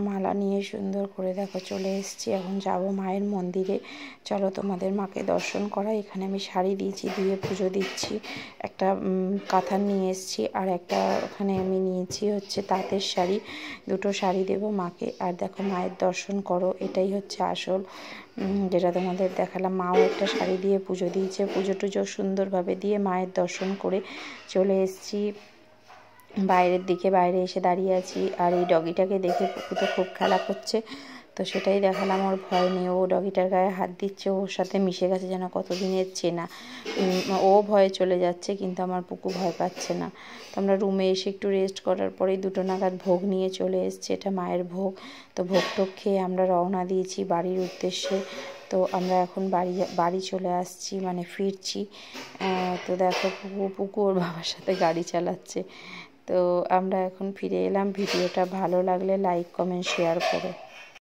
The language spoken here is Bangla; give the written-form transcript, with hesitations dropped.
মালা নিয়ে সুন্দর করে দেখো চলে এসেছি। এখন যাব মায়ের মন্দিরে। চলো তোমাদের মাকে দর্শন করা। এখানে আমি শাড়ি দিয়েছি, দিয়ে পুজো দিচ্ছি। একটা কাঁথা নিয়ে এসেছি, আর একটা ওখানে আমি নিয়েছি হচ্ছে তাঁতের শাড়ি। দুটো শাড়ি দেবো মাকে। আর দেখো মায়ের দর্শন করো, এটাই হচ্ছে আসল, যেটা তোমাদের দেখালাম। মাও একটা শাড়ি দিয়ে পুজো দিয়েছে। পুজো টুজো সুন্দরভাবে দিয়ে মায়ের দর্শন করে চলে এসেছি বাইরের দিকে। বাইরে এসে দাঁড়িয়ে আছি, আর এই ডগিটাকে দেখে পুকু তো খুব খেলা করছে, তো সেটাই দেখালাম। ওর ভয় নেই, ও ডগিটার গায়ে হাত দিচ্ছে, ওর সাথে মিশে গেছে যেন কতদিনের চেনা। ও ভয়ে চলে যাচ্ছে, কিন্তু আমার পুকু ভয় পাচ্ছে না। তো আমরা রুমে এসে একটু রেস্ট করার পরেই 2টো নাগাদ ভোগ নিয়ে চলে এসেছি। এটা মায়ের ভোগ। তো ভোগ টোগ খেয়ে আমরা রওনা দিয়েছি বাড়ির উদ্দেশ্যে। তো আমরা এখন বাড়ি চলে আসছি, মানে ফিরছি। তো দেখো পুকু ওর বাবার সাথে গাড়ি চালাচ্ছে। তো আমরা এখন ফিরে এলাম। ভিডিওটা ভালো লাগলে লাইক, কমেন্ট, শেয়ার করো।